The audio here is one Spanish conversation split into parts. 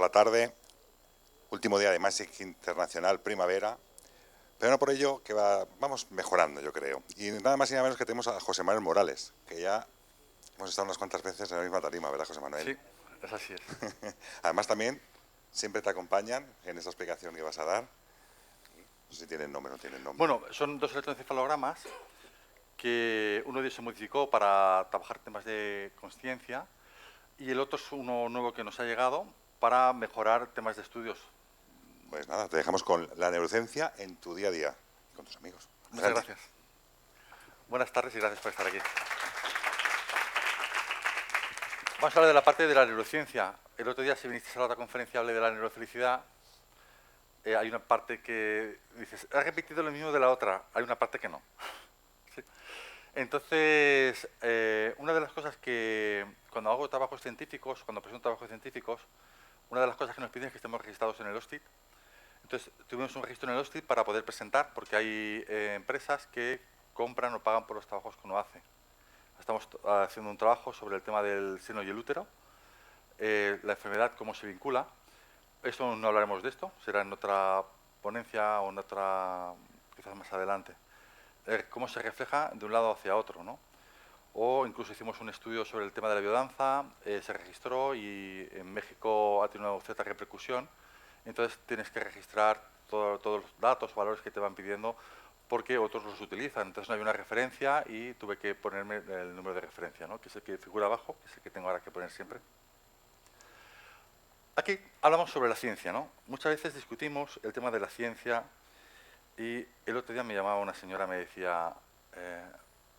la tarde, último día de Magic Internacional Primavera, pero no por ello que vamos mejorando, yo creo. Y nada más y nada menos que tenemos a José Manuel Morales, que ya hemos estado unas cuantas veces en la misma tarima, ¿verdad, José Manuel? Sí, es así es. Además también siempre te acompañan en esa explicación que vas a dar. No sé si tienen nombre o no tienen nombre. Bueno, son dos electroencefalogramas que uno de ellos se modificó para trabajar temas de consciencia y el otro es uno nuevo que nos ha llegado para mejorar temas de estudios. Pues nada, te dejamos con la neurociencia en tu día a día, con tus amigos. Muchas Adelante. gracias. Buenas tardes y gracias por estar aquí. Vamos a hablar de la parte de la neurociencia. El otro día, si viniste a la otra conferencia, hablé de la neurofelicidad. Hay una parte que dices, has repetido lo mismo de la otra. Hay una parte que no. ¿Sí? Entonces, una de las cosas que cuando hago trabajos científicos, cuando presento trabajos científicos, una de las cosas que nos piden es que estemos registrados en el OSTIT. Entonces, tuvimos un registro en el OSTIT para poder presentar, porque hay empresas que compran o pagan por los trabajos que uno hace. Estamos haciendo un trabajo sobre el tema del seno y el útero, la enfermedad, cómo se vincula. Esto no hablaremos de esto, será en otra ponencia o en otra, quizás más adelante. Cómo se refleja de un lado hacia otro, ¿no? O incluso hicimos un estudio sobre el tema de la biodanza, se registró y en México ha tenido una cierta repercusión. Entonces tienes que registrar todos los datos o valores que te van pidiendo porque otros los utilizan. Entonces no hay una referencia y tuve que ponerme el número de referencia, ¿no? Que es el que figura abajo, que es el que tengo ahora que poner siempre. Aquí hablamos sobre la ciencia, ¿no? Muchas veces discutimos el tema de la ciencia y el otro día me llamaba una señora, me decía,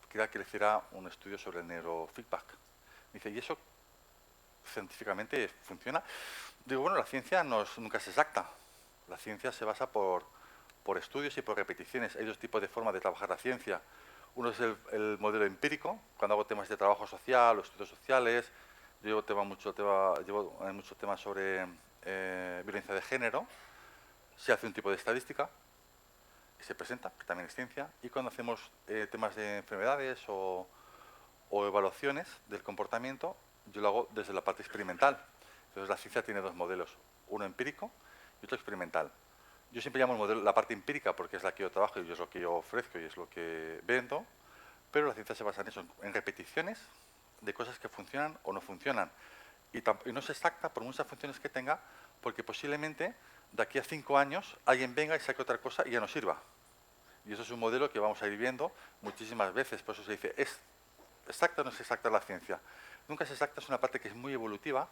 quería que le hiciera un estudio sobre el neurofeedback. Me dice, ¿y eso científicamente funciona? Digo, bueno, la ciencia nunca es exacta. La ciencia se basa por estudios y por repeticiones. Hay dos tipos de formas de trabajar la ciencia. Uno es el modelo empírico, cuando hago temas de trabajo social o estudios sociales. Yo llevo muchos temas sobre violencia de género. Se hace un tipo de estadística y se presenta, que también es ciencia. Y cuando hacemos temas de enfermedades o evaluaciones del comportamiento, yo lo hago desde la parte experimental. Entonces la ciencia tiene dos modelos, uno empírico y otro experimental. Yo siempre llamo el modelo, la parte empírica porque es la que yo trabajo y es lo que yo ofrezco y es lo que vendo, pero la ciencia se basa en eso, en repeticiones de cosas que funcionan o no funcionan. Y no es exacta por muchas funciones que tenga, porque posiblemente de aquí a 5 años alguien venga y saque otra cosa y ya no sirva. Y eso es un modelo que vamos a ir viendo muchísimas veces, por eso se dice, ¿es exacta o no es exacta la ciencia? Nunca es exacta, es una parte que es muy evolutiva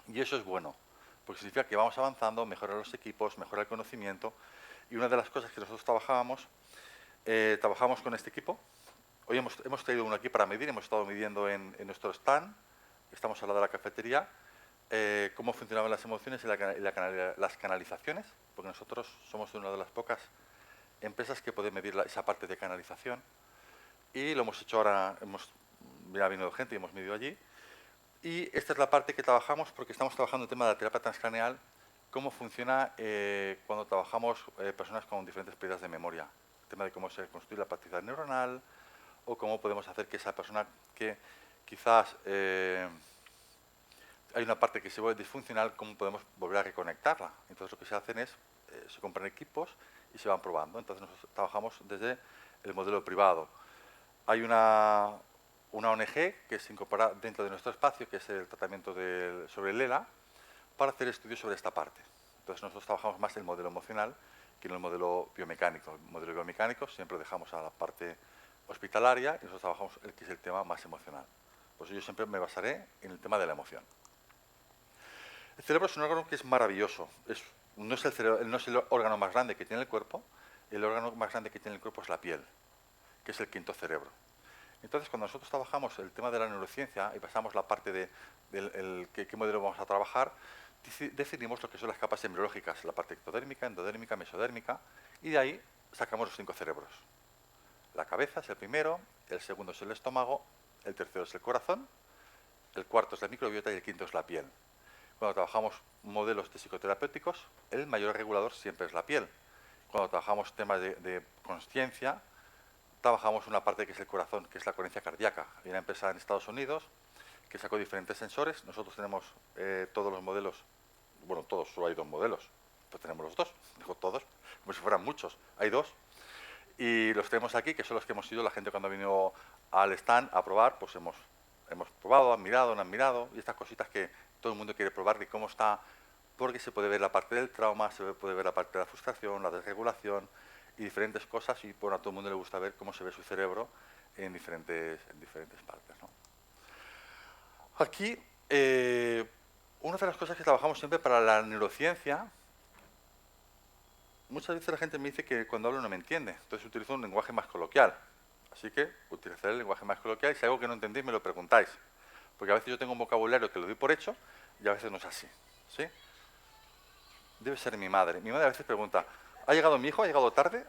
y eso es bueno, porque significa que vamos avanzando, mejora los equipos, mejora el conocimiento. Y una de las cosas que nosotros trabajamos con este equipo. Hoy hemos traído uno aquí para medir, hemos estado midiendo en nuestro stand, estamos al lado de la cafetería, cómo funcionaban las emociones y las canalizaciones, porque nosotros somos una de las pocas empresas que pueden medir esa parte de canalización. Y lo hemos hecho ahora, ha venido gente y hemos medido allí. Y esta es la parte que trabajamos porque estamos trabajando el tema de la terapia transcraneal, cómo funciona cuando trabajamos personas con diferentes pérdidas de memoria. El tema de cómo se construye la plasticidad neuronal o cómo podemos hacer que esa persona que quizás hay una parte que se vuelve disfuncional, cómo podemos volver a reconectarla. Entonces lo que se hacen es, se compran equipos y se van probando. Entonces nosotros trabajamos desde el modelo privado. Hay una ONG que se incorpora dentro de nuestro espacio, que es el tratamiento sobre el ELA, para hacer estudios sobre esta parte. Entonces nosotros trabajamos más el modelo emocional que en el modelo biomecánico. El modelo biomecánico siempre dejamos a la parte hospitalaria y nosotros trabajamos el que es el tema más emocional. Pues yo siempre me basaré en el tema de la emoción. El cerebro es un órgano que es maravilloso. No es el órgano más grande que tiene el cuerpo, el órgano más grande que tiene el cuerpo es la piel, que es el quinto cerebro. Entonces, cuando nosotros trabajamos el tema de la neurociencia y pasamos la parte de qué modelo vamos a trabajar, definimos lo que son las capas embriológicas, la parte ectodérmica, endodérmica, mesodérmica, y de ahí sacamos los 5 cerebros. La cabeza es el primero, el segundo es el estómago, el tercero es el corazón, el cuarto es la microbiota y el quinto es la piel. Cuando trabajamos modelos de psicoterapéuticos, el mayor regulador siempre es la piel. Cuando trabajamos temas de consciencia, trabajamos una parte que es el corazón, que es la coherencia cardíaca. Hay una empresa en Estados Unidos que sacó diferentes sensores. Nosotros tenemos todos los modelos bueno, todos, solo hay 2 modelos, pues tenemos los 2, digo todos, como si fueran muchos, hay 2. Y los tenemos aquí, que son los que hemos ido, la gente cuando ha venido al stand a probar, pues hemos probado, han mirado, no han mirado, y estas cositas que todo el mundo quiere probar de cómo está, porque se puede ver la parte del trauma, se puede ver la parte de la frustración, la desregulación y diferentes cosas, y bueno, a todo el mundo le gusta ver cómo se ve su cerebro en diferentes partes, ¿no? Aquí, una de las cosas que trabajamos siempre para la neurociencia, muchas veces la gente me dice que cuando hablo no me entiende, entonces utilizo un lenguaje más coloquial. Así que utilizaré el lenguaje más coloquial y si hay algo que no entendéis me lo preguntáis. Porque a veces yo tengo un vocabulario que lo doy por hecho y a veces no es así. ¿Sí? Debe ser mi madre. Mi madre a veces pregunta, ¿ha llegado mi hijo? ¿Ha llegado tarde?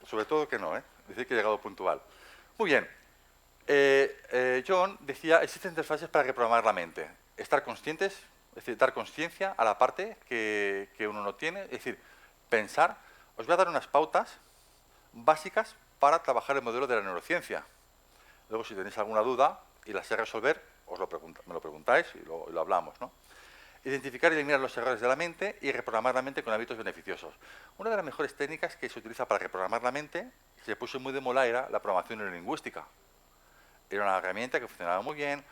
Sobre todo que no, ¿eh? Decir que ha llegado puntual. Muy bien. John decía, existen 3 fases para reprogramar la mente. Estar conscientes, es decir, dar conciencia a la parte que uno no tiene, es decir, pensar. Os voy a dar unas pautas básicas para trabajar el modelo de la neurociencia. Luego, si tenéis alguna duda y la sé resolver, me lo preguntáis y lo hablamos, ¿no? Identificar y eliminar los errores de la mente y reprogramar la mente con hábitos beneficiosos. Una de las mejores técnicas que se utiliza para reprogramar la mente, se puso muy de moda, era la programación neurolingüística. Era una herramienta que funcionaba muy bien,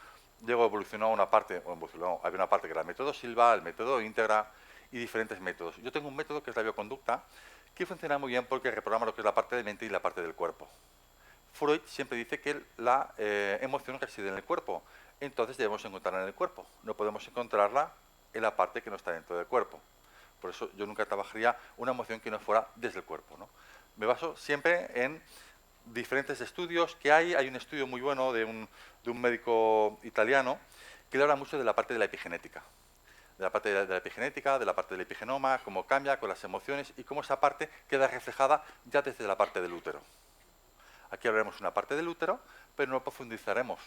luego evolucionó una parte, había una parte que era el método Silva, el método Integra y diferentes métodos. Yo tengo un método que es la bioconducta, que funciona muy bien porque reprograma lo que es la parte de mente y la parte del cuerpo. Freud siempre dice que la emoción reside en el cuerpo, entonces debemos encontrarla en el cuerpo, no podemos encontrarla en la parte que no está dentro del cuerpo. Por eso yo nunca trabajaría una emoción que no fuera desde el cuerpo, ¿no? Me baso siempre en diferentes estudios que hay. Hay un estudio muy bueno de un médico italiano que le habla mucho de la parte de la epigenética. De la parte de la epigenética, de la parte del epigenoma, cómo cambia con las emociones y cómo esa parte queda reflejada ya desde la parte del útero. Aquí hablaremos una parte del útero, pero no profundizaremos.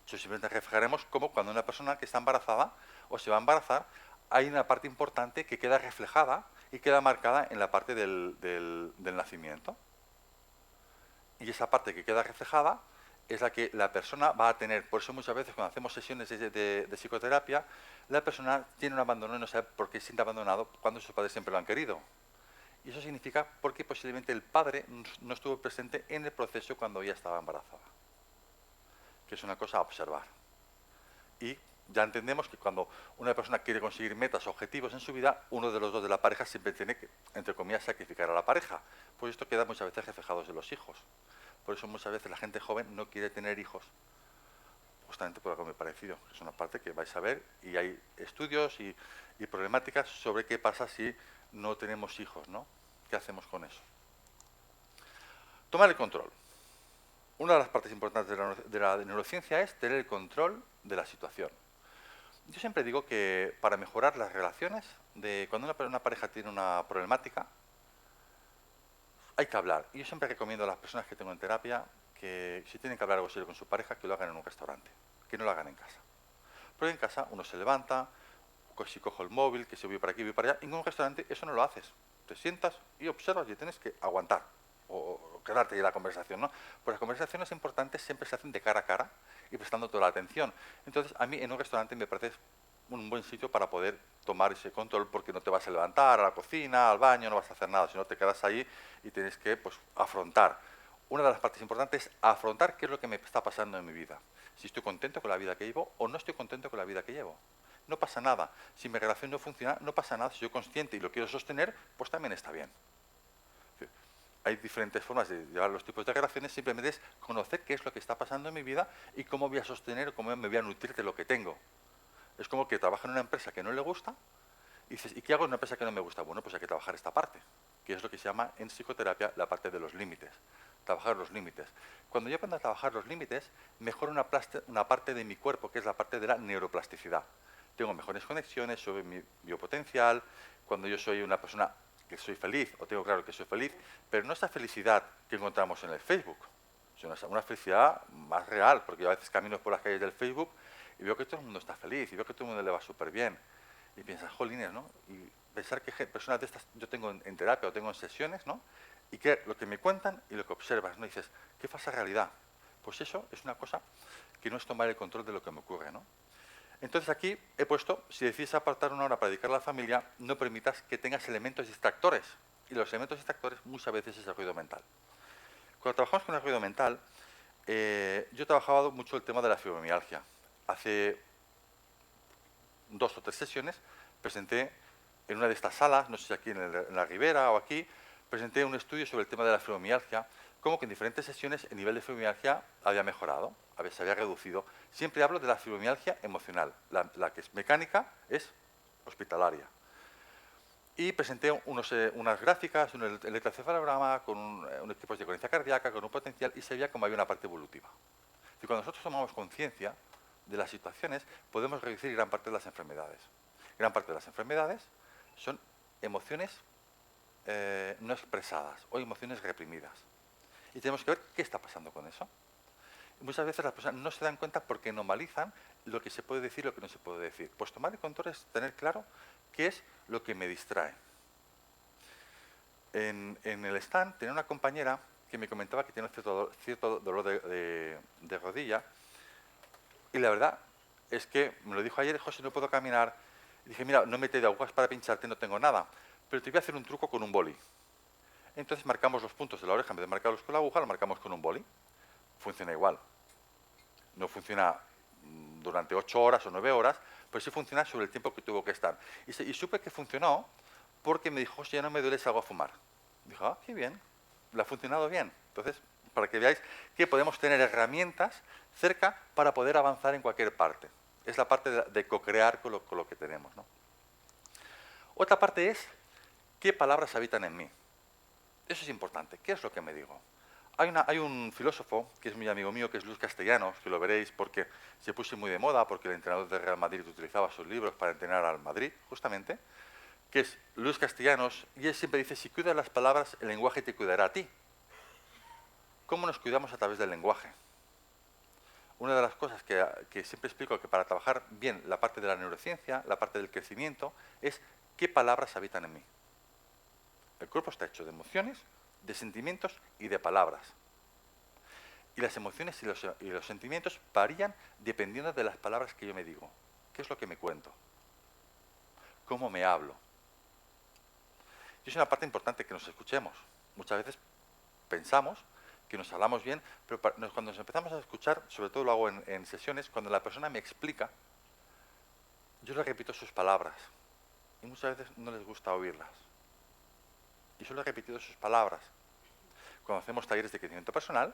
Simplemente reflejaremos cómo cuando una persona que está embarazada o se va a embarazar, hay una parte importante que queda reflejada y queda marcada en la parte del nacimiento. Y esa parte que queda reflejada es la que la persona va a tener. Por eso muchas veces cuando hacemos sesiones de psicoterapia, la persona tiene un abandono y no sabe por qué se siente abandonado cuando sus padres siempre lo han querido. Y eso significa porque posiblemente el padre no estuvo presente en el proceso cuando ella estaba embarazada. Que es una cosa a observar. Y ya entendemos que cuando una persona quiere conseguir metas o objetivos en su vida, uno de los 2 de la pareja siempre tiene que, entre comillas, sacrificar a la pareja. Pues esto queda muchas veces reflejado en los hijos. Por eso muchas veces la gente joven no quiere tener hijos, justamente por algo muy parecido. Es una parte que vais a ver y hay estudios y problemáticas sobre qué pasa si no tenemos hijos, ¿no? ¿Qué hacemos con eso? Tomar el control. Una de las partes importantes de la neurociencia es tener el control de la situación. Yo siempre digo que para mejorar las relaciones, cuando una pareja tiene una problemática, hay que hablar. Y yo siempre recomiendo a las personas que tengo en terapia que si tienen que hablar algo serio con su pareja, que lo hagan en un restaurante, que no lo hagan en casa. Porque en casa uno se levanta, si cojo el móvil, que se voy para aquí, voy para allá. En un restaurante eso no lo haces. Te sientas y observas y tienes que aguantar o quedarte ahí en la conversación, ¿no? Pues las conversaciones importantes siempre se hacen de cara a cara y prestando toda la atención. Entonces, a mí en un restaurante me parece un buen sitio para poder tomar ese control, porque no te vas a levantar a la cocina, al baño, no vas a hacer nada, sino te quedas ahí y tienes que, pues, afrontar. Una de las partes importantes es afrontar qué es lo que me está pasando en mi vida. Si estoy contento con la vida que llevo o no estoy contento con la vida que llevo. No pasa nada. Si mi relación no funciona, no pasa nada. Si soy consciente y lo quiero sostener, pues también está bien. Hay diferentes formas de llevar los tipos de relaciones, simplemente es conocer qué es lo que está pasando en mi vida y cómo voy a sostener o cómo me voy a nutrir de lo que tengo. Es como que trabaja en una empresa que no le gusta y dices, ¿y qué hago en una empresa que no me gusta? Bueno, pues hay que trabajar esta parte, que es lo que se llama en psicoterapia la parte de los límites. Trabajar los límites. Cuando yo aprendo a trabajar los límites, mejoro una parte de mi cuerpo, que es la parte de la neuroplasticidad. Tengo mejores conexiones sobre mi biopotencial. Cuando yo soy una persona que soy feliz, o tengo claro que soy feliz, pero no esa felicidad que encontramos en el Facebook, sino una felicidad más real, porque yo a veces camino por las calles del Facebook y veo que todo el mundo está feliz, y veo que todo el mundo le va súper bien. Y piensas, jolines, ¿no? Y pensar que personas de estas yo tengo en terapia o tengo en sesiones, ¿no? Y que lo que me cuentan y lo que observas, ¿no? Y dices, qué falsa realidad. Pues eso es una cosa que no es tomar el control de lo que me ocurre, ¿no? Entonces aquí he puesto, si decides apartar una hora para dedicarla a la familia, no permitas que tengas elementos distractores. Y los elementos distractores muchas veces es el ruido mental. Cuando trabajamos con el ruido mental, yo he trabajado mucho el tema de la fibromialgia. Hace 2 o 3 sesiones presenté en una de estas salas, no sé si aquí en la Ribera o aquí, presenté un estudio sobre el tema de la fibromialgia, cómo que en diferentes sesiones el nivel de fibromialgia había mejorado, se había reducido. Siempre hablo de la fibromialgia emocional, la que es mecánica es hospitalaria. Y presenté unas gráficas, un electroencefalograma con un equipo de coherencia cardíaca, con un potencial, y se veía como había una parte evolutiva. Y cuando nosotros tomamos conciencia de las situaciones, podemos reducir gran parte de las enfermedades. Gran parte de las enfermedades son emociones no expresadas o emociones reprimidas. Y tenemos que ver qué está pasando con eso. Y muchas veces las personas no se dan cuenta porque normalizan lo que se puede decir y lo que no se puede decir. Pues tomar el control es tener claro qué es lo que me distrae. En el stand tenía una compañera que me comentaba que tiene cierto dolor de rodilla, y la verdad es que me lo dijo ayer: José, no puedo caminar. Y dije: mira, no me he traído agujas para pincharte, no tengo nada, pero te voy a hacer un truco con un boli. Entonces marcamos los puntos de la oreja, en vez de marcarlos con la aguja, lo marcamos con un boli. Funciona igual. No funciona durante 8 horas o 9 horas, pero sí funciona sobre el tiempo que tuvo que estar. Y supe que funcionó porque me dijo: José, ya no me duele, salgo a fumar. Dijo: ah, qué bien, le ha funcionado bien. Entonces, para que veáis que podemos tener herramientas cerca para poder avanzar en cualquier parte. Es la parte de co-crear con lo que tenemos, ¿no? Otra parte es qué palabras habitan en mí. Eso es importante. ¿Qué es lo que me digo? Hay un filósofo que es muy amigo mío, que es Luis Castellanos, que lo veréis porque se puso muy de moda, porque el entrenador de Real Madrid utilizaba sus libros para entrenar al Madrid, justamente, que es Luis Castellanos, y él siempre dice: si cuidas las palabras, el lenguaje te cuidará a ti. ¿Cómo nos cuidamos a través del lenguaje? Una de las cosas que siempre explico, que para trabajar bien la parte de la neurociencia, la parte del crecimiento, es qué palabras habitan en mí. El cuerpo está hecho de emociones, de sentimientos y de palabras. Y las emociones y los sentimientos varían dependiendo de las palabras que yo me digo. ¿Qué es lo que me cuento? ¿Cómo me hablo? Y es una parte importante que nos escuchemos. Muchas veces pensamos que nos hablamos bien, pero cuando nos empezamos a escuchar, sobre todo lo hago en sesiones, cuando la persona me explica, yo le repito sus palabras. Y muchas veces no les gusta oírlas. Y solo he repetido sus palabras. Cuando hacemos talleres de crecimiento personal,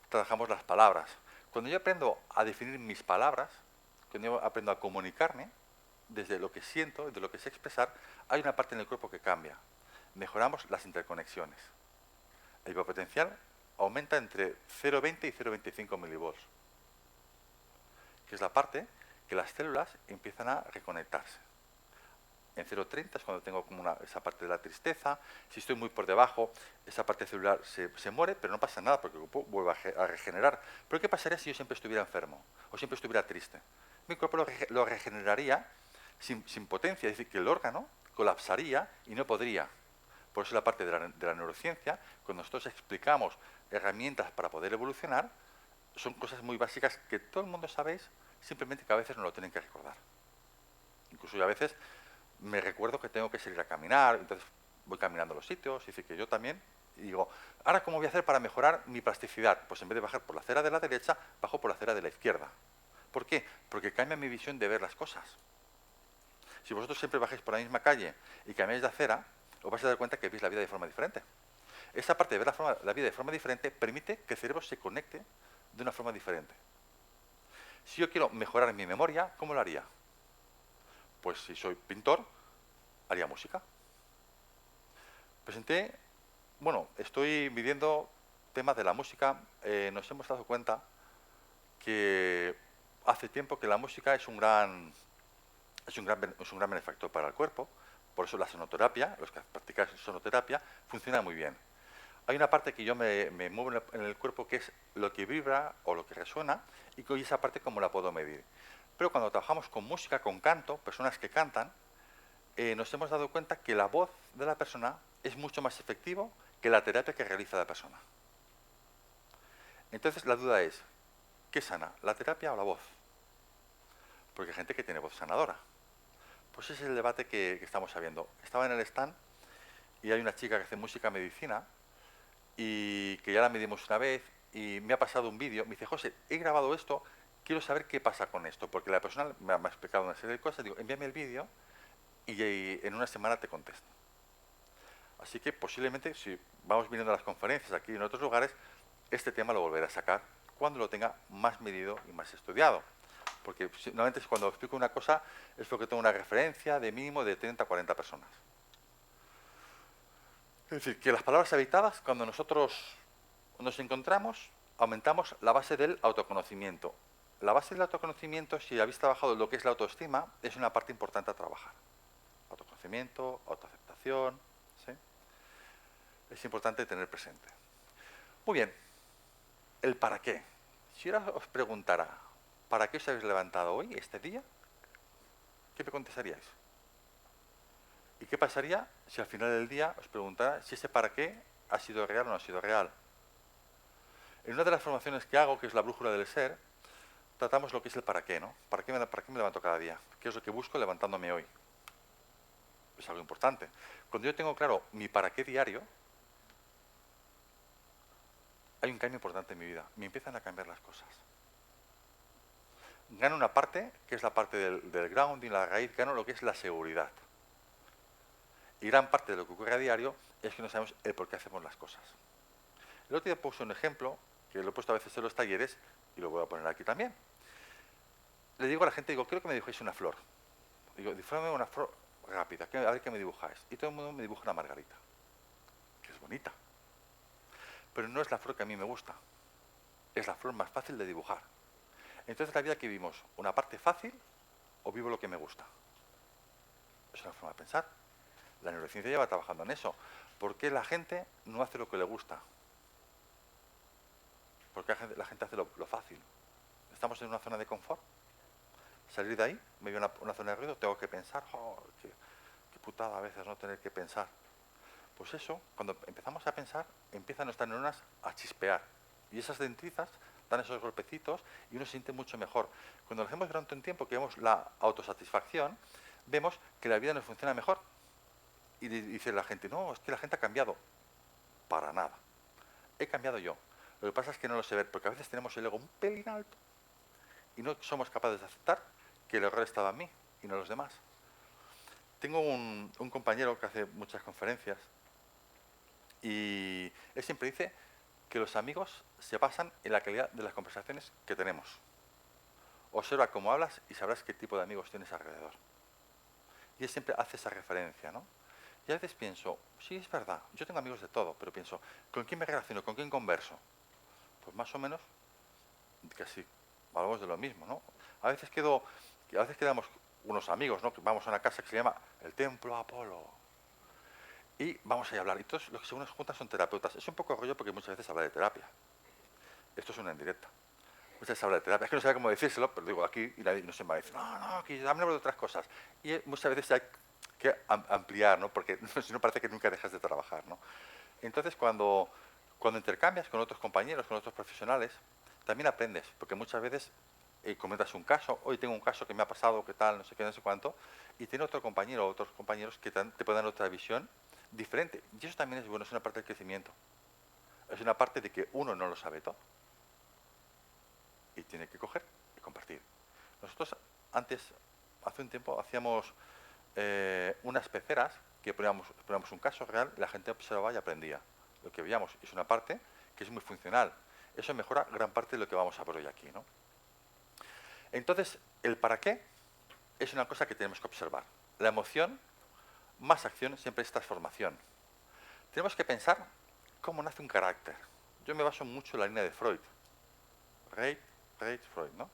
trabajamos las palabras. Cuando yo aprendo a definir mis palabras, cuando yo aprendo a comunicarme, desde lo que siento, de lo que sé expresar, hay una parte en el cuerpo que cambia. Mejoramos las interconexiones. El biopotencial aumenta entre 0,20 y 0,25 milivolts, que es la parte que las células empiezan a reconectarse. En 0,30 es cuando tengo como esa parte de la tristeza. Si estoy muy por debajo, esa parte celular se muere, pero no pasa nada porque el cuerpo vuelve a regenerar. Pero ¿qué pasaría si yo siempre estuviera enfermo o siempre estuviera triste? Mi cuerpo lo regeneraría sin potencia, es decir, que el órgano colapsaría y no podría. Por eso la parte de la neurociencia, cuando nosotros explicamos herramientas para poder evolucionar, son cosas muy básicas que todo el mundo sabéis, simplemente que a veces no lo tienen que recordar. Incluso yo a veces me recuerdo que tengo que salir a caminar, entonces voy caminando a los sitios, y dice que yo también, y digo: ahora, ¿cómo voy a hacer para mejorar mi plasticidad? Pues en vez de bajar por la acera de la derecha, bajo por la acera de la izquierda. ¿Por qué? Porque cambia mi visión de ver las cosas. Si vosotros siempre bajáis por la misma calle y cambiáis de acera, os vais a dar cuenta que veis la vida de forma diferente. Esa parte de ver la vida de forma diferente permite que el cerebro se conecte de una forma diferente. Si yo quiero mejorar mi memoria, ¿cómo lo haría? Pues si soy pintor, haría música. Estoy midiendo temas de la música. Nos hemos dado cuenta que hace tiempo que la música es un gran benefactor para el cuerpo. Por eso la sonoterapia, los que practican sonoterapia, funciona muy bien. Hay una parte que yo me muevo en el cuerpo, que es lo que vibra o lo que resuena, y esa parte cómo la puedo medir. Pero cuando trabajamos con música, con canto, personas que cantan, nos hemos dado cuenta que la voz de la persona es mucho más efectivo que la terapia que realiza la persona. Entonces la duda es: ¿qué sana, la terapia o la voz? porque hay gente que tiene voz sanadora. Pues ese es el debate que estamos sabiendo. Estaba en el stand y hay una chica que hace música medicina y que ya la medimos una vez y me ha pasado un vídeo. Me dice, José, he grabado esto, quiero saber qué pasa con esto, porque la persona me ha explicado una serie de cosas. Digo, envíame el vídeo y en una semana te contesto. Así que posiblemente, si vamos viniendo a las conferencias aquí en otros lugares, este tema lo volveré a sacar cuando lo tenga más medido y más estudiado. Porque normalmente cuando explico una cosa es porque tengo una referencia de mínimo de 30 a 40 personas. Es decir, que las palabras habitadas, cuando nosotros nos encontramos, aumentamos la base del autoconocimiento. La base del autoconocimiento, si habéis trabajado lo que es la autoestima, es una parte importante a trabajar. Autoconocimiento, autoaceptación, ¿sí? Es importante tener presente. Muy bien, el para qué. Si ahora os preguntara, ¿para qué os habéis levantado hoy, este día? ¿Qué me contestaríais? ¿Y qué pasaría si al final del día os preguntara si ese para qué ha sido real o no ha sido real? En una de las formaciones que hago, que es la brújula del ser, tratamos lo que es el para qué, ¿no? ¿Para qué me levanto cada día? ¿Qué es lo que busco levantándome hoy? Es algo importante. Cuando yo tengo claro mi para qué diario, hay un cambio importante en mi vida. Me empiezan a cambiar las cosas. Gano una parte, que es la parte del grounding, la raíz, gano lo que es la seguridad. Y gran parte de lo que ocurre a diario es que no sabemos el por qué hacemos las cosas. El otro día puse un ejemplo, que lo he puesto a veces en los talleres, y lo voy a poner aquí también. Le digo a la gente, digo, quiero que me dibujéis una flor. Digo, dibújame una flor rápida, a ver qué me dibujáis. Y todo el mundo me dibuja una margarita, que es bonita. Pero no es la flor que a mí me gusta. Es la flor más fácil de dibujar. Entonces, la vida que vivimos, ¿una parte fácil o vivo lo que me gusta? Es una forma de pensar. La neurociencia lleva trabajando en eso. ¿Por qué la gente no hace lo que le gusta? ¿Por qué la gente hace lo fácil? ¿Estamos en una zona de confort? Salir de ahí, me veo una zona de ruido, tengo que pensar, oh, qué putada a veces no tener que pensar. Pues eso, cuando empezamos a pensar, empiezan nuestras neuronas a chispear. Y esas dendritas dan esos golpecitos y uno se siente mucho mejor. Cuando lo hacemos durante un tiempo, que vemos la autosatisfacción, vemos que la vida nos funciona mejor. Y dice la gente, no, es que la gente ha cambiado. Para nada. He cambiado yo. Lo que pasa es que no lo sé ver, porque a veces tenemos el ego un pelín alto y no somos capaces de aceptar que el error estaba en mí y no en los demás. Tengo un compañero que hace muchas conferencias y él siempre dice que los amigos se basan en la calidad de las conversaciones que tenemos. Observa cómo hablas y sabrás qué tipo de amigos tienes alrededor. Y él siempre hace esa referencia, ¿no? Y a veces pienso, sí, es verdad, yo tengo amigos de todo, pero pienso, ¿con quién me relaciono? ¿Con quién converso? Pues más o menos, casi hablamos de lo mismo, ¿no? A veces quedamos unos amigos, ¿no? Que vamos a una casa que se llama el Templo Apolo. Y vamos a hablar. Y todos los que según nos juntan son terapeutas. Es un poco rollo porque muchas veces habla de terapia. Esto es una indirecta. Muchas veces habla de terapia. Es que no sé cómo decírselo, pero digo aquí y no se me dice, no, que hablo de otras cosas. Y muchas veces hay que ampliar, ¿no? Porque si no parece que nunca dejas de trabajar, ¿no? Entonces, cuando intercambias con otros compañeros, con otros profesionales, también aprendes, porque muchas veces comentas un caso, hoy tengo un caso que me ha pasado, qué tal, no sé qué, no sé cuánto, y tiene otro compañero o otros compañeros que te pueden dar otra visión diferente. Y eso también es bueno, es una parte del crecimiento. Es una parte de que uno no lo sabe todo y tiene que coger y compartir. Nosotros antes, hace un tiempo, hacíamos unas peceras que poníamos un caso real y la gente observaba y aprendía. Lo que veíamos es una parte que es muy funcional. Eso mejora gran parte de lo que vamos a ver hoy aquí, ¿no? Entonces, el para qué es una cosa que tenemos que observar. La emoción más acción siempre es transformación. Tenemos que pensar cómo nace un carácter. Yo me baso mucho en la línea de Freud. Freud, ¿no?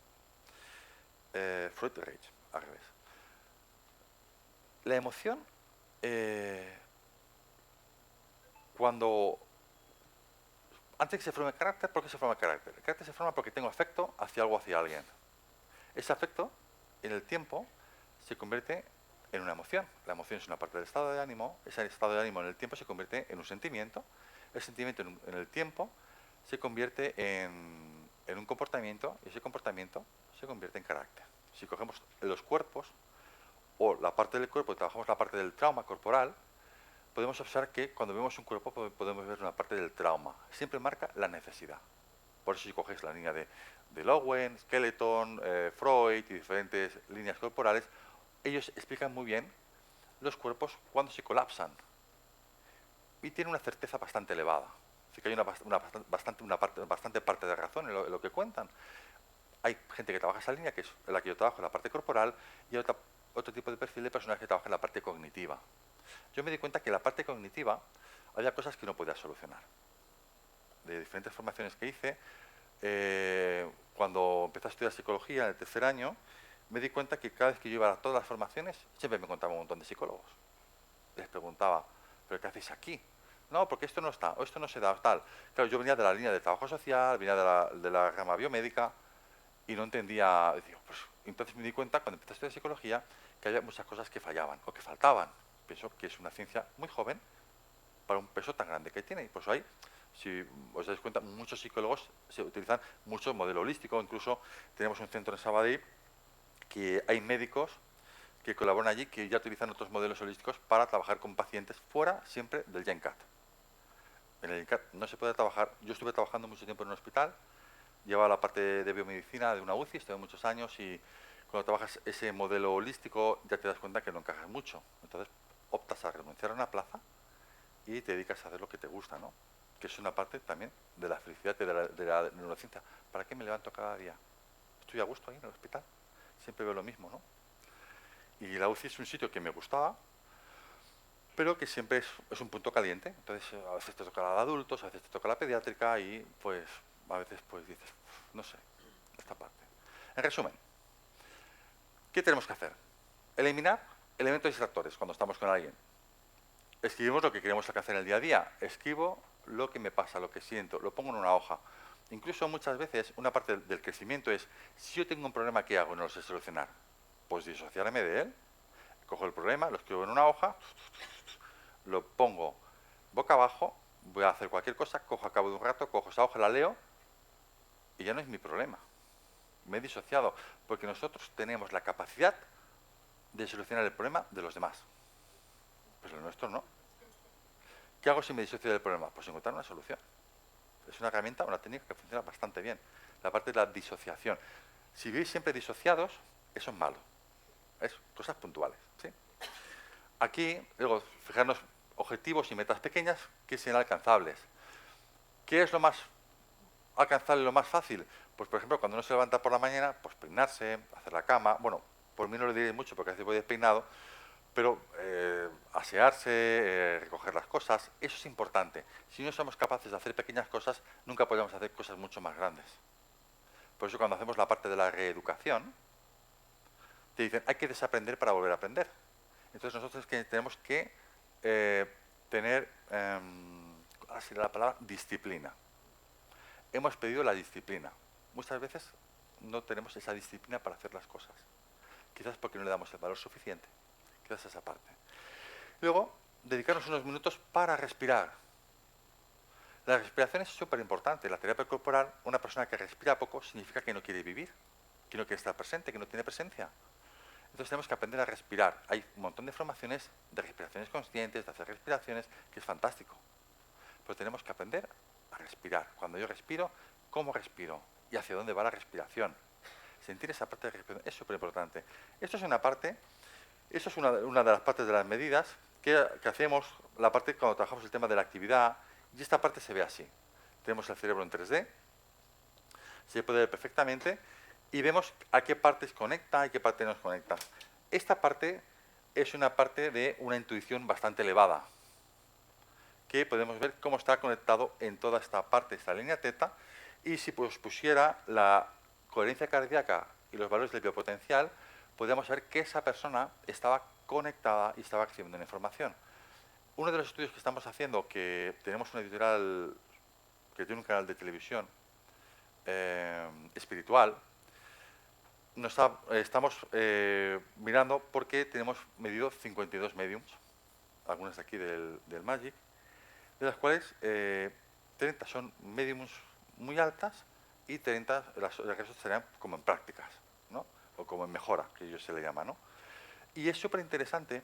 Freud, Rage, al revés. La emoción, antes que se forme el carácter, ¿por qué se forma el carácter? El carácter se forma porque tengo afecto hacia algo, hacia alguien. Ese afecto, en el tiempo, se convierte en una emoción. La emoción es una parte del estado de ánimo. Ese estado de ánimo en el tiempo se convierte en un sentimiento. El sentimiento en el tiempo se convierte en un comportamiento y ese comportamiento se convierte en carácter. Si cogemos los cuerpos o la parte del cuerpo y trabajamos la parte del trauma corporal, podemos observar que cuando vemos un cuerpo podemos ver una parte del trauma. Siempre marca la necesidad. Por eso si cogéis la línea de Lowen, Skeleton, Freud y diferentes líneas corporales, ellos explican muy bien los cuerpos cuando se colapsan. Y tienen una certeza bastante elevada. Así que hay bastante parte de razón en lo que cuentan. Hay gente que trabaja esa línea, que es la que yo trabajo, en la parte corporal, y hay otro tipo de perfil de personas que trabajan en la parte cognitiva. Yo me di cuenta que en la parte cognitiva había cosas que no podía solucionar. De diferentes formaciones que hice, cuando empecé a estudiar psicología en el tercer año, me di cuenta que cada vez que yo iba a todas las formaciones, siempre me encontraba un montón de psicólogos. Les preguntaba, ¿pero qué hacéis aquí? No, porque esto no está, o esto no se da, tal. Claro, yo venía de la línea de trabajo social, venía de la rama biomédica, y no entendía. Digo, pues, entonces me di cuenta, cuando empecé a estudiar psicología, que había muchas cosas que fallaban o que faltaban. Pienso que es una ciencia muy joven para un peso tan grande que tiene. Y pues hay, si os dais cuenta, muchos psicólogos se utilizan mucho modelo holístico. Incluso tenemos un centro en Sabadell que hay médicos que colaboran allí que ya utilizan otros modelos holísticos para trabajar con pacientes fuera siempre del GenCat. En el GenCat no se puede trabajar. Yo estuve trabajando mucho tiempo en un hospital, llevaba la parte de biomedicina de una UCI, estuve muchos años, y cuando trabajas ese modelo holístico ya te das cuenta que no encajas mucho. Entonces optas a renunciar a una plaza y te dedicas a hacer lo que te gusta, ¿no? Que es una parte también de la felicidad de la neurociencia. ¿Para qué me levanto cada día? Estoy a gusto ahí en el hospital, siempre veo lo mismo, ¿no? Y la UCI es un sitio que me gustaba, pero que siempre es un punto caliente. Entonces a veces te toca la de adultos, a veces te toca la pediátrica y pues a veces pues dices, no sé, esta parte. En resumen, ¿qué tenemos que hacer? Eliminar elementos distractores cuando estamos con alguien. Escribimos lo que queremos alcanzar en el día a día. Escribo lo que me pasa, lo que siento, lo pongo en una hoja. Incluso muchas veces una parte del crecimiento es, si yo tengo un problema, ¿qué hago? No lo sé solucionar. Pues disociarme de él, cojo el problema, lo escribo en una hoja, lo pongo boca abajo, voy a hacer cualquier cosa, cojo a cabo de un rato, cojo esa hoja, la leo y ya no es mi problema. Me he disociado, porque nosotros tenemos la capacidad de solucionar el problema de los demás. Pues el nuestro no. ¿Qué hago si me disocio del problema? Pues encontrar una solución. Es una herramienta, una técnica que funciona bastante bien. La parte de la disociación. Si vivís siempre disociados, eso es malo. Es cosas puntuales, ¿sí? Aquí, luego, fijarnos objetivos y metas pequeñas que sean alcanzables. ¿Qué es lo más alcanzable, lo más fácil? Pues, por ejemplo, cuando uno se levanta por la mañana, pues peinarse, hacer la cama. Bueno, por mí no lo diré mucho porque a veces voy despeinado, pero asearse, recoger las cosas, eso es importante. Si no somos capaces de hacer pequeñas cosas, nunca podemos hacer cosas mucho más grandes. Por eso cuando hacemos la parte de la reeducación, te dicen, hay que desaprender para volver a aprender. Entonces nosotros tenemos que tener, así la palabra, disciplina. Hemos pedido la disciplina. Muchas veces no tenemos esa disciplina para hacer las cosas. Quizás porque no le damos el valor suficiente. Quizás esa parte. Luego, dedicarnos unos minutos para respirar. La respiración es súper importante. La terapia corporal, una persona que respira poco significa que no quiere vivir, que no quiere estar presente, que no tiene presencia. Entonces tenemos que aprender a respirar. Hay un montón de formaciones de respiraciones conscientes, de hacer respiraciones, que es fantástico. Pero tenemos que aprender a respirar. Cuando yo respiro, ¿cómo respiro? ¿Y hacia dónde va la respiración? Sentir esa parte de respiración es súper importante. Esto es una parte, eso es una de las partes de las medidas que hacemos, la parte cuando trabajamos el tema de la actividad, y esta parte se ve así. Tenemos el cerebro en 3D, se puede ver perfectamente, y vemos a qué partes conecta y qué parte nos conecta. Esta parte es una parte de una intuición bastante elevada, que podemos ver cómo está conectado en toda esta parte, esta línea teta, y si pues pusiera la coherencia cardíaca y los valores del biopotencial, podríamos ver que esa persona estaba conectada y estaba recibiendo una información. Uno de los estudios que estamos haciendo, que tenemos una editorial que tiene un canal de televisión espiritual, estamos mirando porque tenemos medido 52 mediums, algunas de aquí del Magic, de las cuales 30 son mediums muy altas y 30 las restos serían como en prácticas, ¿no? o como en mejora, que ellos se le llama, ¿no? Y es súper interesante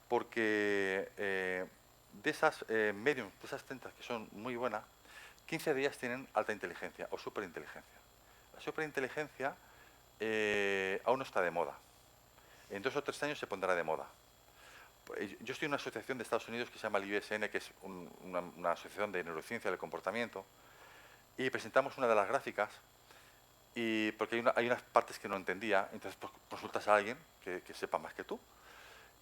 porque de esas mediums, de esas tentas que son muy buenas, 15 de ellas tienen alta inteligencia o superinteligencia. La superinteligencia aún no está de moda. En 2 o 3 años se pondrá de moda. Yo estoy en una asociación de Estados Unidos que se llama el IUSN, que es una asociación de neurociencia del comportamiento, y presentamos una de las gráficas, y porque hay unas partes que no entendía, entonces pues, consultas a alguien que sepa más que tú.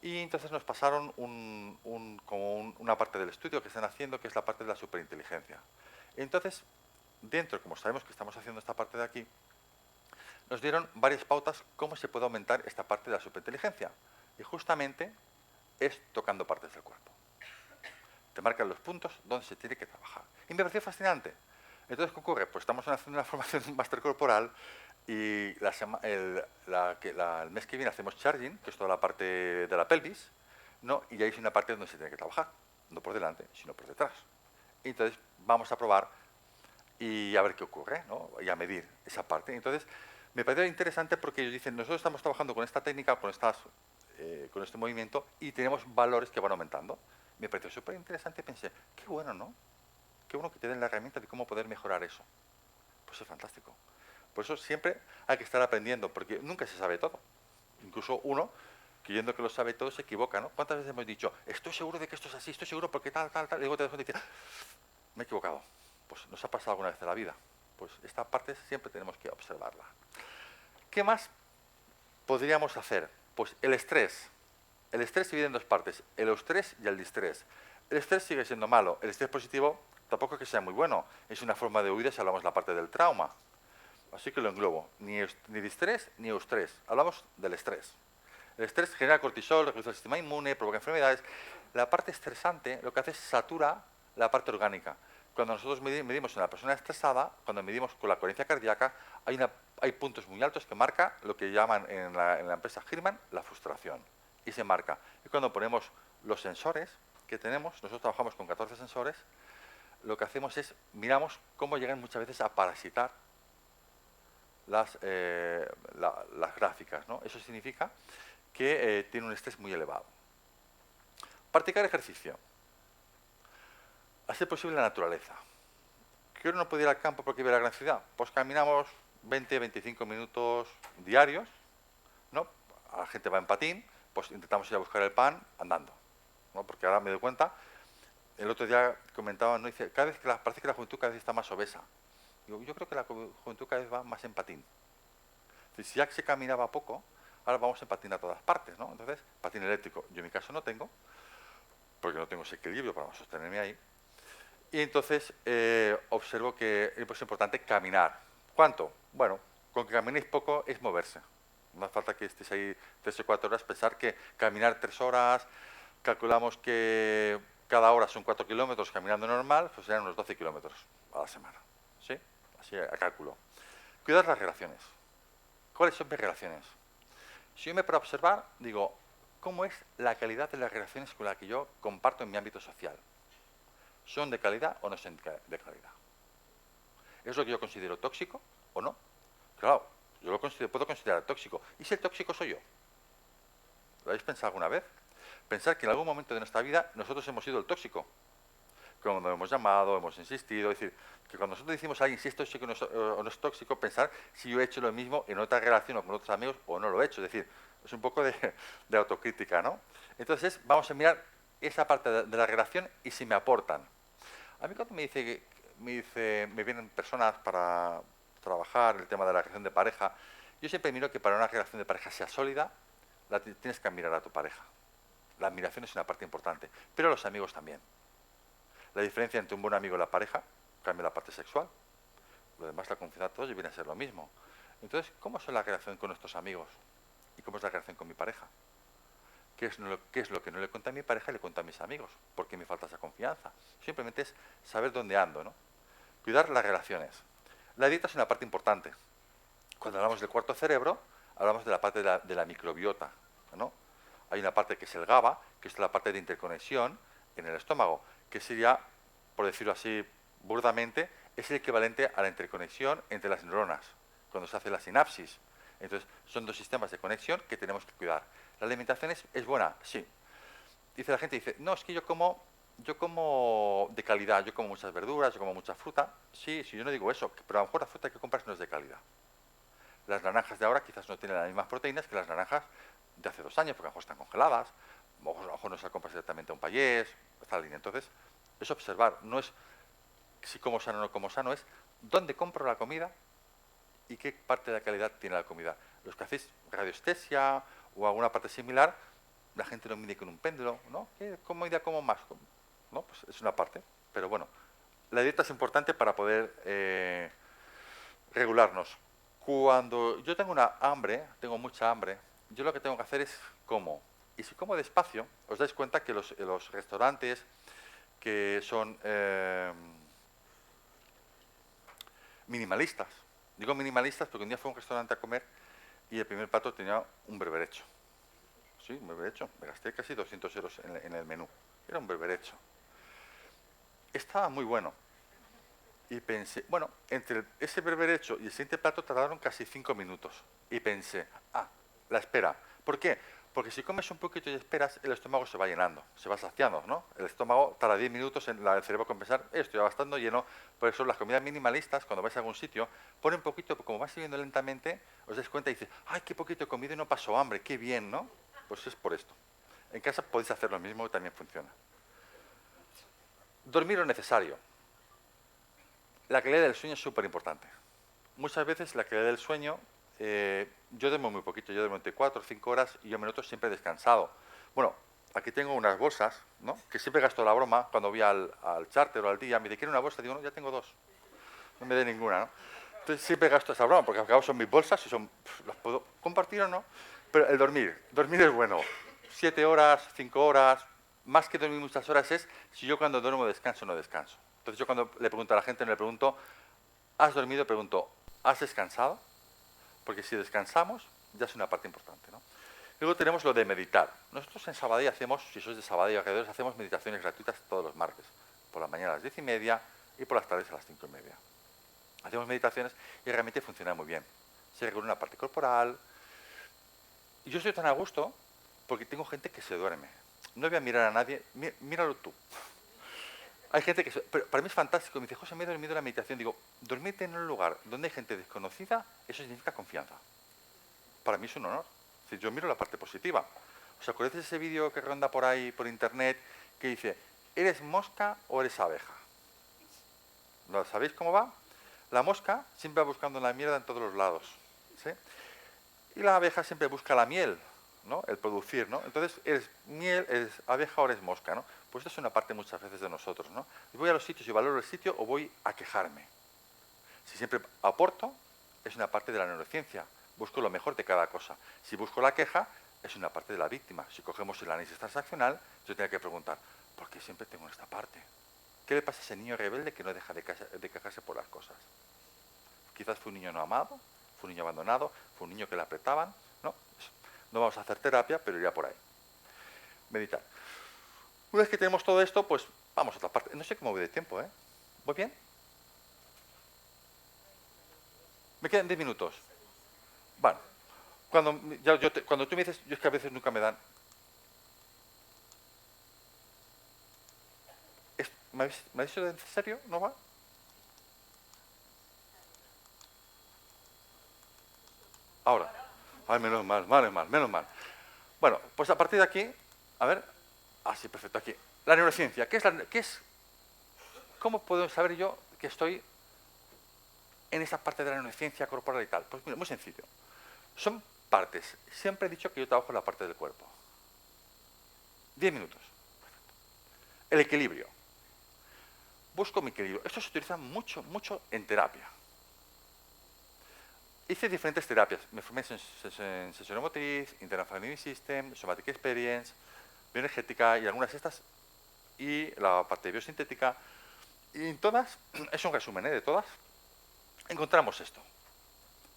Y entonces nos pasaron una parte del estudio que están haciendo, que es la parte de la superinteligencia. Entonces, dentro, como sabemos que estamos haciendo esta parte de aquí, nos dieron varias pautas cómo se puede aumentar esta parte de la superinteligencia. Y justamente es tocando partes del cuerpo. Te marcan los puntos donde se tiene que trabajar. Y me pareció fascinante. Entonces, ¿qué ocurre? Pues estamos haciendo una formación de un máster corporal y el mes que viene hacemos charging, que es toda la parte de la pelvis, ¿no? Y ahí es una parte donde se tiene que trabajar, no por delante, sino por detrás. Y entonces vamos a probar y a ver qué ocurre, ¿no? Y a medir esa parte. Entonces, me pareció interesante porque ellos dicen, nosotros estamos trabajando con esta técnica, con este movimiento, y tenemos valores que van aumentando. Me pareció súper interesante y pensé, qué bueno, ¿no? Qué bueno que te den la herramienta de cómo poder mejorar eso. Pues es fantástico. Por eso siempre hay que estar aprendiendo, porque nunca se sabe todo. Incluso uno, creyendo que lo sabe todo, se equivoca, ¿no? ¿Cuántas veces hemos dicho, estoy seguro de que esto es así, estoy seguro porque tal, tal, tal? Y luego te das cuenta y dices, me he equivocado. Pues nos ha pasado alguna vez en la vida. Pues esta parte siempre tenemos que observarla. ¿Qué más podríamos hacer? Pues el estrés. El estrés se divide en 2 partes, el eustrés y el distrés. El estrés sigue siendo malo, el estrés positivo tampoco es que sea muy bueno, es una forma de huida si hablamos de la parte del trauma. Así que lo englobo, ni distrés ni eustrés, hablamos del estrés. El estrés genera cortisol, reduce el sistema inmune, provoca enfermedades. La parte estresante lo que hace es satura la parte orgánica. Cuando nosotros medimos en la persona estresada, cuando medimos con la coherencia cardíaca, hay puntos muy altos que marca lo que llaman en la empresa Hirman la frustración. Y se marca. Y cuando ponemos los sensores que tenemos, nosotros trabajamos con 14 sensores, lo que hacemos es, miramos cómo llegan muchas veces a parasitar las gráficas, ¿no? Eso significa que tiene un estrés muy elevado. Practicar ejercicio. A ser posible en la naturaleza. ¿Que uno no puede ir al campo porque vive en la gran ciudad? Pues caminamos 20-25 minutos diarios, ¿no? La gente va en patín, pues intentamos ir a buscar el pan andando, ¿no? Porque ahora me doy cuenta, el otro día comentaba, ¿no? Dice, parece que la juventud cada vez está más obesa. Digo, yo creo que la juventud cada vez va más en patín. Si ya se caminaba poco, ahora vamos en patín a todas partes, ¿no? Entonces, patín eléctrico, yo en mi caso no tengo, porque no tengo ese equilibrio para sostenerme ahí. Y entonces observo que es importante caminar. ¿Cuánto? Bueno, con que caminéis poco es moverse. No hace falta que estéis ahí 3 o 4 horas. Pensar que caminar 3 horas, calculamos que cada hora son 4 kilómetros caminando normal, pues serán unos 12 kilómetros a la semana. ¿Sí? Así a cálculo. Cuidar las relaciones. ¿Cuáles son mis relaciones? Si yo me puedo observar, digo, ¿cómo es la calidad de las relaciones con las que yo comparto en mi ámbito social? ¿Son de calidad o no son de calidad? ¿Es lo que yo considero tóxico o no? Claro, yo puedo considerar tóxico. ¿Y si el tóxico soy yo? ¿Lo habéis pensado alguna vez? Pensar que en algún momento de nuestra vida nosotros hemos sido el tóxico. Cuando hemos llamado, hemos insistido. Es decir, que cuando nosotros decimos a alguien si es tóxico o no es tóxico, pensar si yo he hecho lo mismo en otra relación o con otros amigos o no lo he hecho. Es decir, es un poco de autocrítica, ¿no? Entonces, vamos a mirar esa parte de la relación y si me aportan. A mí cuando me vienen personas para trabajar el tema de la relación de pareja, yo siempre miro que para una relación de pareja sea sólida, tienes que admirar a tu pareja. La admiración es una parte importante, pero los amigos también. La diferencia entre un buen amigo y la pareja cambia la parte sexual. Lo demás, la confianza de todos viene a ser lo mismo. Entonces, ¿cómo es la relación con nuestros amigos? ¿Y cómo es la relación con mi pareja? ¿Qué es lo que no le cuento a mi pareja y le cuento a mis amigos? ¿Por qué me falta esa confianza? Simplemente es saber dónde ando, ¿no? Cuidar las relaciones. La dieta es una parte importante. Cuando hablamos del cuarto cerebro, hablamos de la parte de la microbiota, ¿no? Hay una parte que es el GABA, que es la parte de interconexión en el estómago, que sería, por decirlo así burdamente, es el equivalente a la interconexión entre las neuronas, cuando se hace la sinapsis. Entonces, son dos sistemas de conexión que tenemos que cuidar. ¿La alimentación es buena? Sí. Dice la gente, dice, no, es que yo como de calidad, yo como muchas verduras, yo como mucha fruta. Sí, sí, yo no digo eso, pero a lo mejor la fruta que compras no es de calidad. Las naranjas de ahora quizás no tienen las mismas proteínas que las naranjas de hace 2 años, porque a lo mejor están congeladas, o a lo mejor no se las compras directamente a un payés, esta línea. Entonces, es observar, no es si como sano o no como sano, es dónde compro la comida y qué parte de la calidad tiene la comida. Los que hacéis radiestesia o alguna parte similar, la gente lo mide con un péndulo, ¿no? ¿Qué comida como más? ¿No? Pues es una parte, pero bueno, la dieta es importante para poder regularnos. Cuando yo tengo tengo mucha hambre, yo lo que tengo que hacer es como. Y si como despacio, os dais cuenta que los restaurantes que son minimalistas, digo minimalistas porque un día fui a un restaurante a comer y el primer plato tenía un berberecho. Sí, un berberecho. Me gasté casi 200 euros en el menú. Era un berberecho. Estaba muy bueno. Y pensé, bueno, entre ese berberecho y el siguiente plato tardaron casi 5 minutos. Y pensé, la espera. ¿Por qué? Porque si comes un poquito y esperas, el estómago se va llenando, se va saciando, ¿no? El estómago tarda 10 minutos en el cerebro compensar, estoy bastante lleno. Por eso las comidas minimalistas, cuando vais a algún sitio, ponen un poquito, como vas siguiendo lentamente, os dais cuenta y dices, ¡ay, qué poquito he comido y no paso hambre! ¡Qué bien!, ¿no? Pues es por esto. En casa podéis hacer lo mismo y también funciona. Dormir lo necesario. La calidad del sueño es súper importante. Muchas veces la calidad del sueño, yo duermo muy poquito, yo duermo entre 4 o 5 horas y yo me noto siempre descansado. Bueno, aquí tengo unas bolsas, ¿no? Que siempre gasto la broma cuando voy al charter o al día, me dice, ¿quiere una bolsa? Digo, no, ya tengo 2. No me dé ninguna, ¿no? Entonces siempre gasto esa broma, porque al cabo son mis bolsas y las puedo compartir o no. Pero el dormir es bueno. 7 horas, 5 horas, más que dormir muchas horas es si yo cuando duermo descanso o no descanso. Entonces yo cuando le pregunto a la gente, no le pregunto, ¿has dormido? Pregunto, ¿has descansado? Porque si descansamos, ya es una parte importante, ¿no? Luego tenemos lo de meditar. Nosotros en Sabadell hacemos, si sois de Sabadell y alrededores, hacemos meditaciones gratuitas todos los martes. Por la mañana a las 10:30 y por las tardes a las 5:30. Hacemos meditaciones y realmente funciona muy bien. Se regula una parte corporal. Y yo estoy tan a gusto porque tengo gente que se duerme. No voy a mirar a nadie, míralo tú. Hay gente que... Pero para mí es fantástico. Me dice, José, me he dormido en la meditación. Digo, dormirte en un lugar donde hay gente desconocida, eso significa confianza. Para mí es un honor. Es decir, yo miro la parte positiva. ¿Os acordáis de ese vídeo que ronda por ahí, por internet, que dice, ¿eres mosca o eres abeja? ¿Lo sabéis cómo va? La mosca siempre va buscando la mierda en todos los lados, ¿sí? Y la abeja siempre busca la miel, ¿no? El producir, ¿no? Entonces, ¿eres miel, eres abeja o eres mosca, ¿no? Pues esto es una parte muchas veces de nosotros, ¿no? Y voy a los sitios y valoro el sitio o voy a quejarme. Si siempre aporto, es una parte de la neurociencia. Busco lo mejor de cada cosa. Si busco la queja, es una parte de la víctima. Si cogemos el análisis transaccional, yo tengo que preguntar, ¿por qué siempre tengo esta parte? ¿Qué le pasa a ese niño rebelde que no deja de quejarse por las cosas? Quizás fue un niño no amado, fue un niño abandonado, fue un niño que le apretaban, ¿no? No vamos a hacer terapia, pero iría por ahí. Meditar. Una vez que tenemos todo esto, pues vamos a otra parte. No sé cómo voy de tiempo, ¿eh? ¿Voy bien? Me quedan 10 minutos. Bueno, cuando tú me dices, yo es que a veces nunca me dan. ¿Me habéis dicho en serio? ¿No va? Ahora. Ay, menos mal, menos mal. Bueno, pues a partir de aquí, a ver. Sí, perfecto, aquí. La neurociencia. ¿Cómo puedo saber yo que estoy en esa parte de la neurociencia corporal y tal? Pues mira, muy sencillo. Son partes. Siempre he dicho que yo trabajo en la parte del cuerpo. 10 minutos. El equilibrio. Busco mi equilibrio. Esto se utiliza mucho, mucho en terapia. Hice diferentes terapias. Me formé en sensorimotriz, Internal Family System, Somatic Experience, bioenergética y algunas de estas, y la parte biosintética. Y en todas, es un resumen de todas, encontramos esto.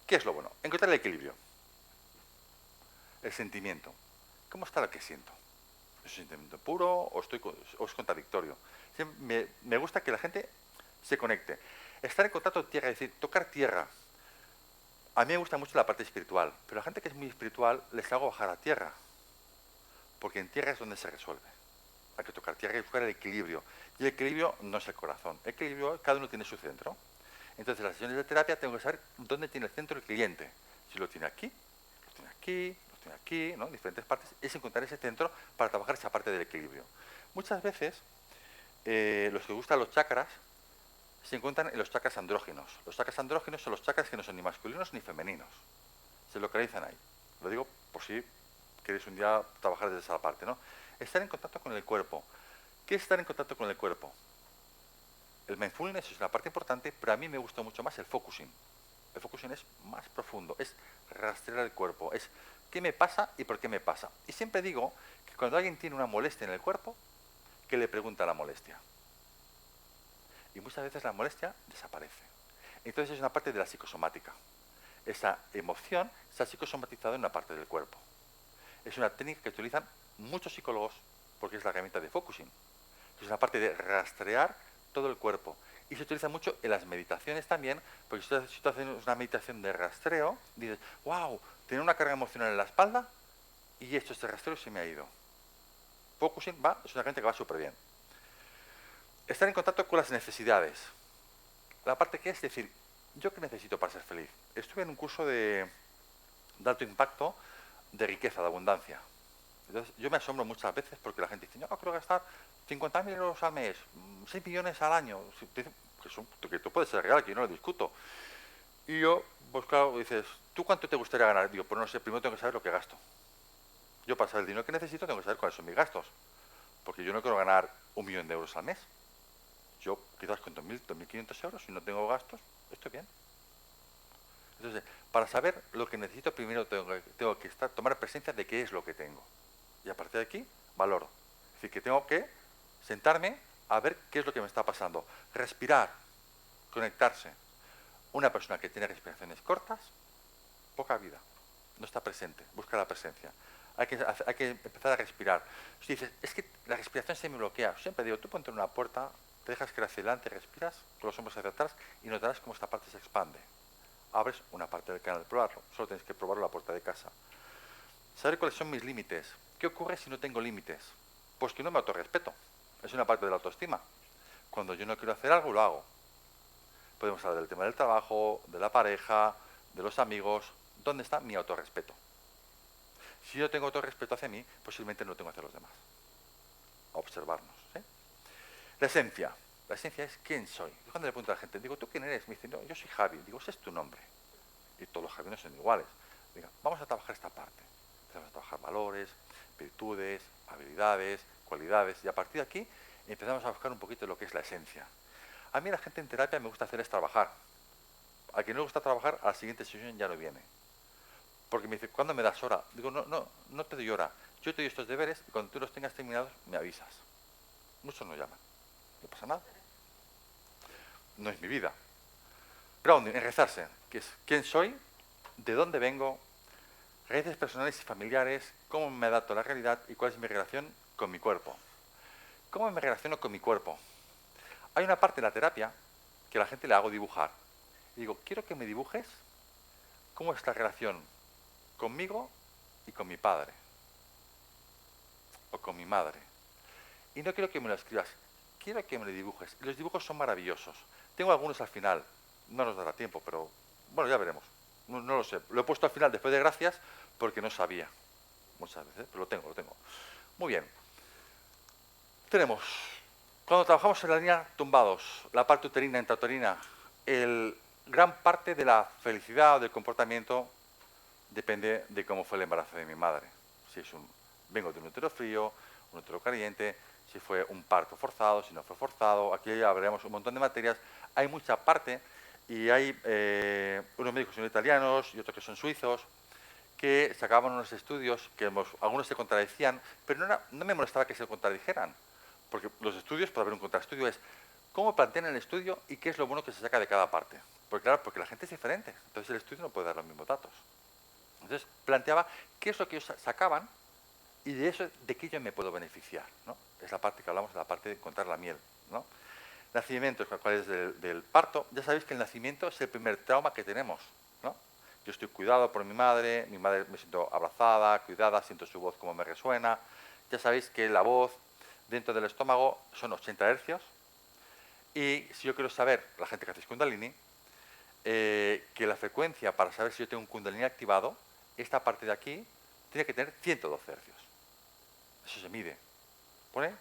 ¿Qué es lo bueno? Encontrar el equilibrio. El sentimiento. ¿Cómo está lo que siento? ¿Es un sentimiento puro o es contradictorio? Me gusta que la gente se conecte. Estar en contacto con tierra, es decir, tocar tierra. A mí me gusta mucho la parte espiritual, pero a la gente que es muy espiritual les hago bajar a tierra, porque en tierra es donde se resuelve. Hay que tocar tierra y buscar el equilibrio. Y el equilibrio no es el corazón. El equilibrio, cada uno tiene su centro. Entonces, las sesiones de terapia tengo que saber dónde tiene el centro el cliente. Si lo tiene aquí, lo tiene aquí, lo tiene aquí, ¿no? En diferentes partes. Es encontrar ese centro para trabajar esa parte del equilibrio. Muchas veces, los que gustan los chakras se encuentran en los chakras andrógenos. Los chakras andrógenos son los chakras que no son ni masculinos ni femeninos. Se localizan ahí. Lo digo por si queréis un día trabajar desde esa parte, ¿no? Estar en contacto con el cuerpo. ¿Qué es estar en contacto con el cuerpo? El mindfulness es una parte importante, pero a mí me gusta mucho más el focusing. El focusing es más profundo, es rastrear el cuerpo, es qué me pasa y por qué me pasa. Y siempre digo que cuando alguien tiene una molestia en el cuerpo, que le pregunta a la molestia. Y muchas veces la molestia desaparece. Entonces es una parte de la psicosomática. Esa emoción se ha psicosomatizado en una parte del cuerpo. Es una técnica que utilizan muchos psicólogos porque es la herramienta de focusing. Es una parte de rastrear todo el cuerpo. Y se utiliza mucho en las meditaciones también, porque si tú haces una meditación de rastreo, dices, wow, tenía una carga emocional en la espalda y he hecho este rastreo y se me ha ido. Focusing es una herramienta que va súper bien. Estar en contacto con las necesidades. La parte que es decir, ¿yo qué necesito para ser feliz? Estuve en un curso de alto impacto de riqueza, de abundancia. Entonces, yo me asombro muchas veces porque la gente dice, no, quiero gastar 50.000 euros al mes, 6 millones al año. Que tú puedes ser real, que yo no lo discuto. Y yo, pues claro, dices, ¿tú cuánto te gustaría ganar? Digo, pues no sé, primero tengo que saber lo que gasto. Yo para saber el dinero que necesito tengo que saber cuáles son mis gastos. Porque yo no quiero ganar 1 millón de euros al mes. Yo quizás con 2.000, 2.500 euros, si no tengo gastos, estoy bien. Entonces, para saber lo que necesito, primero tengo que tomar presencia de qué es lo que tengo. Y a partir de aquí, valoro. Es decir, que tengo que sentarme a ver qué es lo que me está pasando. Respirar, conectarse. Una persona que tiene respiraciones cortas, poca vida. No está presente, busca la presencia. Hay que empezar a respirar. Si dices, es que la respiración se me bloquea, siempre digo, tú ponte en una puerta, te dejas que hacia adelante, respiras, con los hombros hacia atrás y notarás cómo esta parte se expande. Abres una parte del canal, probarlo. Solo tienes que probarlo a la puerta de casa. Saber cuáles son mis límites. ¿Qué ocurre si no tengo límites? Pues que no me autorrespeto. Es una parte de la autoestima. Cuando yo no quiero hacer algo, lo hago. Podemos hablar del tema del trabajo, de la pareja, de los amigos. ¿Dónde está mi autorrespeto? Si yo tengo autorrespeto hacia mí, posiblemente no tengo hacia los demás. A observarnos. ¿Sí? La esencia. La esencia es quién soy. Yo cuando le pregunto a la gente, digo, ¿tú quién eres? Me dicen, no, yo soy Javi. Digo, ese es tu nombre. Y todos los Javi no son iguales. Diga, vamos a trabajar esta parte. Empezamos a trabajar valores, virtudes, habilidades, cualidades. Y a partir de aquí empezamos a buscar un poquito lo que es la esencia. A mí la gente en terapia me gusta hacer es trabajar. A quien no le gusta trabajar, a la siguiente sesión ya no viene. Porque me dice, ¿cuándo me das hora? Digo, no te doy hora. Yo te doy estos deberes y cuando tú los tengas terminados, me avisas. Muchos no llaman. No pasa nada. No es mi vida. Grounding, enraizarse, que es quién soy, de dónde vengo, raíces personales y familiares, cómo me adapto a la realidad y cuál es mi relación con mi cuerpo. ¿Cómo me relaciono con mi cuerpo? Hay una parte de la terapia que a la gente le hago dibujar. Y digo, quiero que me dibujes cómo es la relación conmigo y con mi padre. O con mi madre. Y no quiero que me lo escribas, quiero que me lo dibujes. Y los dibujos son maravillosos. Tengo algunos al final, no nos dará tiempo, pero bueno, ya veremos. No lo sé. Lo he puesto al final después de gracias porque no sabía. Muchas veces, pero lo tengo. Muy bien. Tenemos, cuando trabajamos en la línea tumbados, la parte uterina, intrauterina, gran parte de la felicidad o del comportamiento depende de cómo fue el embarazo de mi madre. Si vengo de un útero frío, un útero caliente, si fue un parto forzado, si no fue forzado. Aquí ya veremos un montón de materias. Hay mucha parte y hay unos médicos que son italianos y otros que son suizos que sacaban unos estudios que algunos se contradecían, pero no me molestaba que se contradijeran, porque los estudios, para ver un contraestudio, es cómo plantean el estudio y qué es lo bueno que se saca de cada parte. Porque claro, porque la gente es diferente, entonces el estudio no puede dar los mismos datos. Entonces planteaba qué es lo que ellos sacaban y de eso, de qué yo me puedo beneficiar, ¿no? Es la parte que hablamos, de la parte de contar la miel, ¿no? Nacimiento, cuál es del parto. Ya sabéis que el nacimiento es el primer trauma que tenemos, ¿no? Yo estoy cuidado por mi madre me siento abrazada, cuidada, siento su voz como me resuena. Ya sabéis que la voz dentro del estómago son 80 hercios. Y si yo quiero saber, la gente que hace Kundalini, que la frecuencia para saber si yo tengo un Kundalini activado, esta parte de aquí tiene que tener 112 hercios. Eso se mide. Pone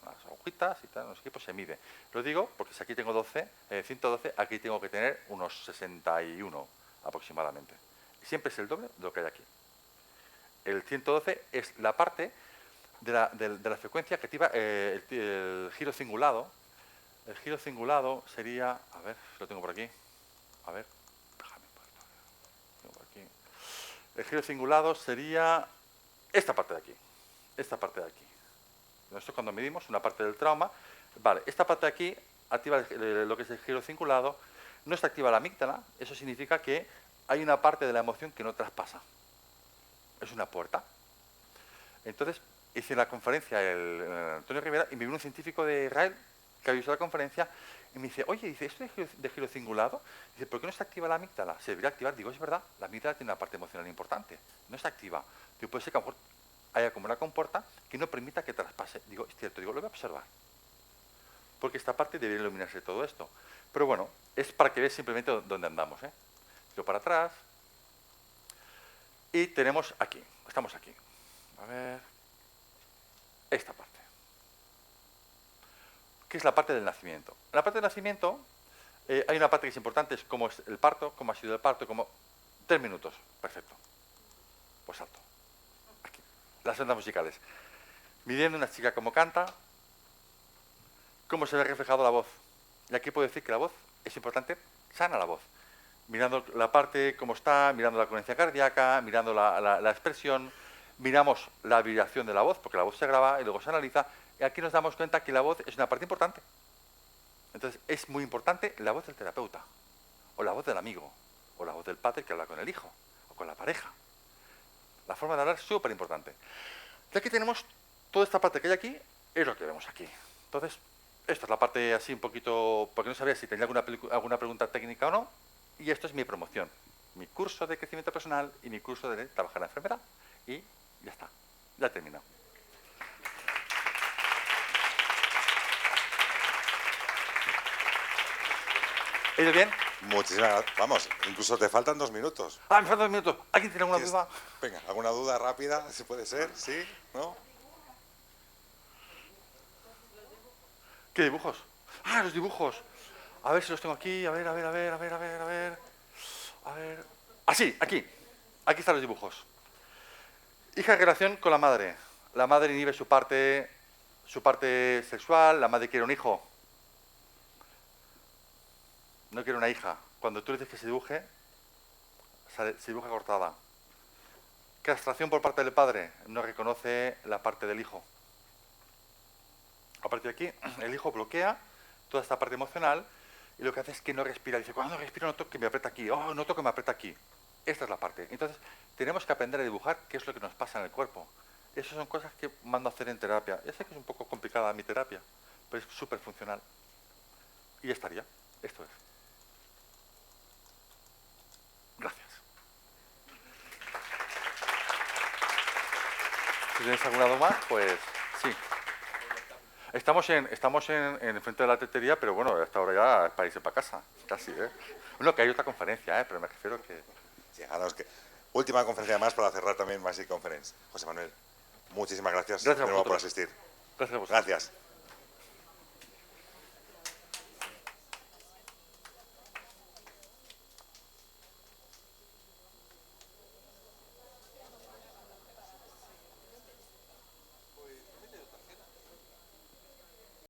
unas agujitas y tal, no sé qué, pues se mide. Lo digo porque si aquí tengo 112, aquí tengo que tener unos 61 aproximadamente. Siempre es el doble de lo que hay aquí. El 112 es la parte de la frecuencia que activa el giro cingulado. El giro cingulado sería, a ver, lo tengo por aquí. A ver, déjame por aquí. El giro cingulado sería esta parte de aquí. Esta parte de aquí. Esto es cuando medimos una parte del trauma. Vale, esta parte de aquí activa lo que es el giro cingulado. No está activa la amígdala. Eso significa que hay una parte de la emoción que no traspasa. Es una puerta. Entonces, hice la conferencia Antonio Rivera y me vino un científico de Israel que había visto la conferencia y me dice, oye, dice, ¿esto de giro cingulado? Dice, ¿por qué no está activa la amígdala? Se debería activar. Digo, es verdad, la amígdala tiene una parte emocional importante. No está activa. Digo, puede ser que a lo mejor haya como una compuerta que no permita que traspase. Digo, es cierto, digo, lo voy a observar. Porque esta parte debería iluminarse todo esto. Pero bueno, es para que veas simplemente dónde andamos, ¿eh? Tiro para atrás. Y tenemos aquí, estamos aquí. A ver, esta parte. ¿Qué es la parte del nacimiento? En la parte del nacimiento hay una parte que es importante, es cómo es el parto, cómo ha sido el parto, como 3 minutos, perfecto. Pues salto. Aquí. Las ondas musicales. Midiendo una chica cómo canta, cómo se ve reflejado la voz. Y aquí puedo decir que la voz es importante, sana la voz. Mirando la parte cómo está, mirando la coherencia cardíaca, mirando la expresión, miramos la vibración de la voz, porque la voz se graba y luego se analiza, y aquí nos damos cuenta que la voz es una parte importante. Entonces, es muy importante la voz del terapeuta, o la voz del amigo, o la voz del padre que habla con el hijo, o con la pareja. La forma de hablar es súper importante. Y aquí tenemos toda esta parte que hay aquí, es lo que vemos aquí. Entonces, esta es la parte así un poquito, porque no sabía si tenía alguna pregunta técnica o no, y esto es mi promoción, mi curso de crecimiento personal y mi curso de trabajar en la enfermedad. Y ya está, ya he terminado. ¿Ha ido bien? Muchísimas gracias. Vamos, incluso te faltan 2 minutos. Ah, me faltan 2 minutos. ¿Alguien tiene alguna duda? Venga, ¿alguna duda rápida? ¿Si puede ser? ¿Sí? ¿No? ¿Qué dibujos? Ah, los dibujos. A ver si los tengo aquí. A ver. A ver. Ah, sí, aquí. Aquí están los dibujos. Hija en relación con la madre. La madre inhibe su parte sexual. La madre quiere un hijo. No quiere una hija. Cuando tú le dices que se dibuje, se dibuja cortada. Castración por parte del padre. No reconoce la parte del hijo. A partir de aquí, el hijo bloquea toda esta parte emocional y lo que hace es que no respira. Dice, cuando no respiro noto que me aprieta aquí. Oh, noto que me aprieta aquí. Esta es la parte. Entonces, tenemos que aprender a dibujar qué es lo que nos pasa en el cuerpo. Esas son cosas que mando a hacer en terapia. Ya sé que es un poco complicada mi terapia, pero es súper funcional. Y ya estaría. Esto es. Gracias. Si tenéis algún lado más, pues sí. Estamos en frente de la tetería, pero bueno, hasta ahora ya es para irse para casa, casi, ¿eh? Bueno, que hay otra conferencia, pero me refiero que... Sí, última conferencia más para cerrar también Magic Conference. José Manuel, muchísimas gracias, Gracias a de nuevo por vosotros. asistir. Gracias a vosotros. Gracias.